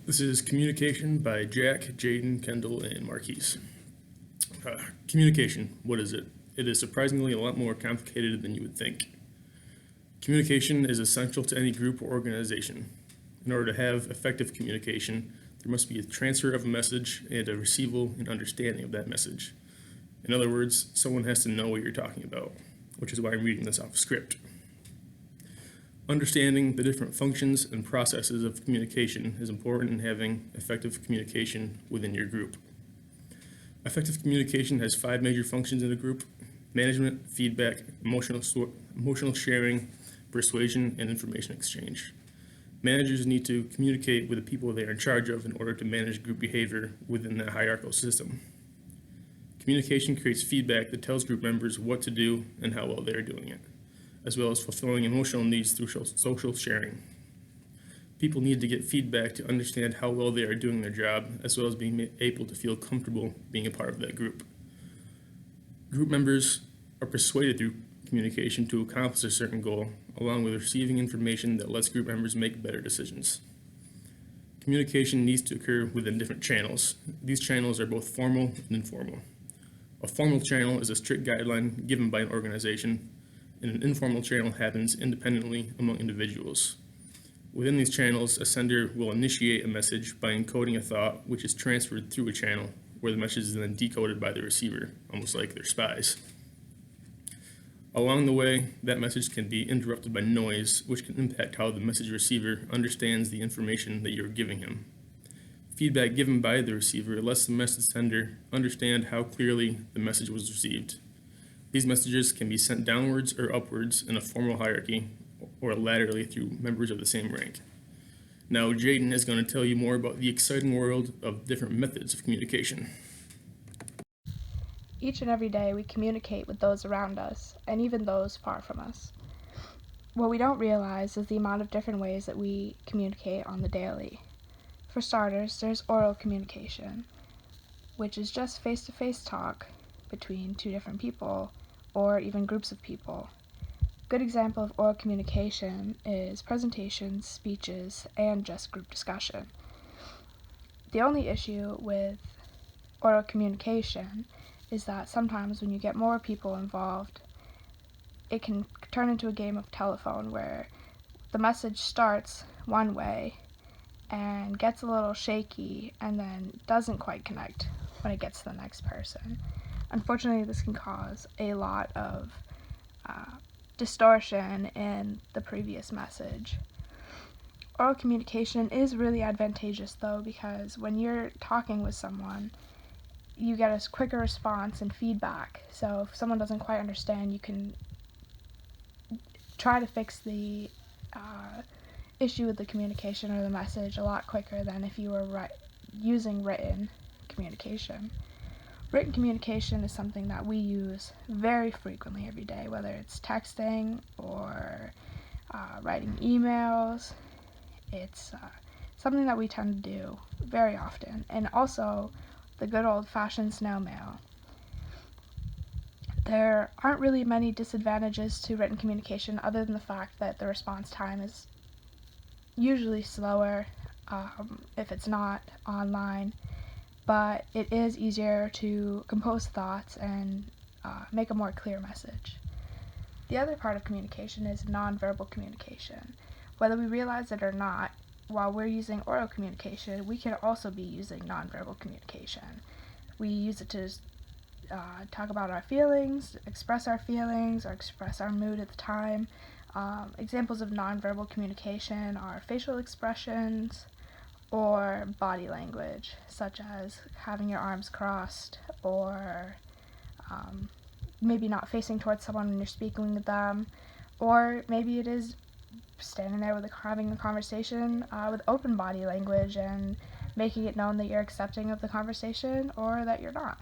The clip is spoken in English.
This is Communication by Jack, Jaden, Kendall, and Marquise. Communication, what is it? It is surprisingly a lot more complicated than you would think. Communication is essential to any group or organization. In order to have effective communication, there must be a transfer of a message and a receival and understanding of that message. In other words, someone has to know what you're talking about, which is why I'm reading this off script. Understanding the different functions and processes of communication is important in having effective communication within your group. Effective communication has 5 major functions in a group: management, feedback, emotional sharing, persuasion, and information exchange. Managers need to communicate with the people they are in charge of in order to manage group behavior within that hierarchical system. Communication creates feedback that tells group members what to do and how well they are doing it, as well as fulfilling emotional needs through social sharing. People need to get feedback to understand how well they are doing their job, as well as being able to feel comfortable being a part of that group. Group members are persuaded through communication to accomplish a certain goal, along with receiving information that lets group members make better decisions. Communication needs to occur within different channels. These channels are both formal and informal. A formal channel is a strict guideline given by an organization, and an informal channel happens independently among individuals. Within these channels, a sender will initiate a message by encoding a thought, which is transferred through a channel, where the message is then decoded by the receiver, almost like they're spies. Along the way, that message can be interrupted by noise, which can impact how the message receiver understands the information that you're giving him. Feedback given by the receiver lets the message sender understand how clearly the message was received. These messages can be sent downwards or upwards in a formal hierarchy, or laterally through members of the same rank. Now, Jaden is going to tell you more about the exciting world of different methods of communication. Each and every day we communicate with those around us, and even those far from us. What we don't realize is the amount of different ways that we communicate on the daily. For starters, there's oral communication, which is just face-to-face talk between two different people, or even groups of people. A good example of oral communication is presentations, speeches, and just group discussion. The only issue with oral communication is that sometimes when you get more people involved, it can turn into a game of telephone where the message starts one way and gets a little shaky and then doesn't quite connect when it gets to the next person. Unfortunately, this can cause a lot of distortion in the previous message. Oral communication is really advantageous though, because when you're talking with someone, you get a quicker response and feedback. So if someone doesn't quite understand, you can try to fix the issue with the communication or the message a lot quicker than if you were using written communication. Written communication is something that we use very frequently every day, whether it's texting or writing emails. It's something that we tend to do very often, and also the good old-fashioned snail mail. There aren't really many disadvantages to written communication other than the fact that the response time is usually slower if it's not online, but it is easier to compose thoughts and make a more clear message. The other part of communication is nonverbal communication. Whether we realize it or not, while we're using oral communication, we can also be using nonverbal communication. We use it to talk about our feelings, express our feelings, or express our mood at the time. Examples of nonverbal communication are facial expressions or body language, such as having your arms crossed or maybe not facing towards someone when you're speaking with them, or maybe it is standing there having a conversation with open body language and making it known that you're accepting of the conversation or that you're not.